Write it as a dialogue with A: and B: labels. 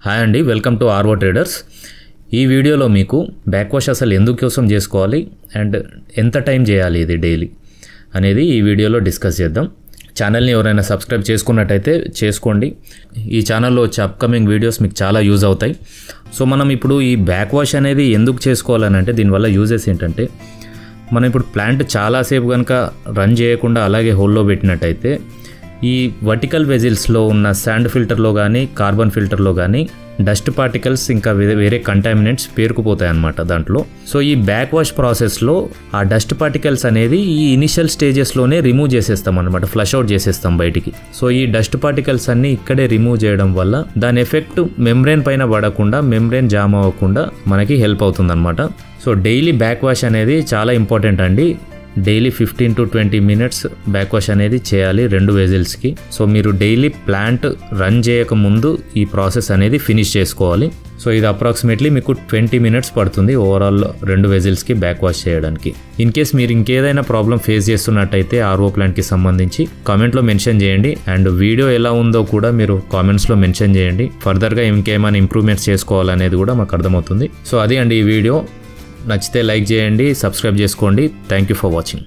A: Hi అండి, welcome to RO traders. ఈ వీడియోలో మీకు బ్యాక్ వాష్ అసలు ఎందుకోసం చేసుకోవాలి అండ్ ఎంత టైం చేయాలి ఇది డైలీ అనేది ఈ వీడియోలో డిస్కస్ చేద్దాం. ఛానల్ని ఎవరైనా సబ్స్క్రైబ్ చేసుకున్నట్టయితే చేసుకోండి. ఈ ఛానల్లో వచ్చే అప్కమింగ్ వీడియోస్ మీకు చాలా యూజ్ అవుతాయి. సో మనం ఇప్పుడు ఈ బ్యాక్ వాష్ అనేది ఎందుకు చేసుకోవాలని అంటే దీనివల్ల యూజెస్ ఏంటంటే, మనం ఇప్పుడు ప్లాంట్ చాలాసేపు కనుక రన్ చేయకుండా అలాగే హోల్లో పెట్టినట్టయితే ఈ వర్టికల్ వెజిల్స్లో ఉన్న శాండ్ ఫిల్టర్లో కానీ కార్బన్ ఫిల్టర్లో కానీ డస్ట్ పార్టికల్స్ ఇంకా వేరే కంటామినెంట్స్ పేరుకుపోతాయి అన్నమాట దాంట్లో. సో ఈ బ్యాక్ వాష్ ప్రాసెస్లో ఆ డస్ట్ పార్టికల్స్ అనేది ఈ ఇనిషియల్ స్టేజెస్లోనే రిమూవ్ చేసేస్తాం అనమాట, ఫ్లష్ అవుట్ చేసేస్తాం బయటికి. సో ఈ డస్ట్ పార్టికల్స్ అన్నీ ఇక్కడే రిమూవ్ చేయడం వల్ల దాని ఎఫెక్ట్ మెంబ్రేన్ పైన పడకుండా, మెంబ్రేన్ జామ్ అవ్వకుండా మనకి హెల్ప్ అవుతుంది అనమాట. సో డైలీ బ్యాక్ వాష్ అనేది చాలా ఇంపార్టెంట్ అండి. Daily 15 to 20 minutes back wash అనేది చేయాలి 2 వెజిల్స్కి. సో మీరు డైలీ ప్లాంట్ రన్ చేయక ముందు ఈ ప్రాసెస్ అనేది ఫినిష్ చేసుకోవాలి. సో ఇది అప్రాక్సిమేట్లీ మీకు 20 minutes పడుతుంది ఓవరాల్ 2 వెజిల్స్కి బ్యాక్ వాష్ చేయడానికి. ఇన్ కేస్ మీరు ఇంకేదైనా ప్రాబ్లం ఫేస్ చేస్తున్నట్టయితే ఆర్ఓ ప్లాంట్కి సంబంధించి కామెంట్లో మెన్షన్ చేయండి. అండ్ వీడియో ఎలా ఉందో కూడా మీరు కామెంట్స్లో మెన్షన్ చేయండి. ఫర్దర్గా ఇంకేమైనా ఇంప్రూవ్మెంట్స్ చేసుకోవాలనేది కూడా మాకు అర్థమవుతుంది. సో అది అండి ఈ వీడియో. నచ్చితే లైక్ చేయండి, సబ్స్క్రైబ్ చేసుకోండి. Thank you for watching.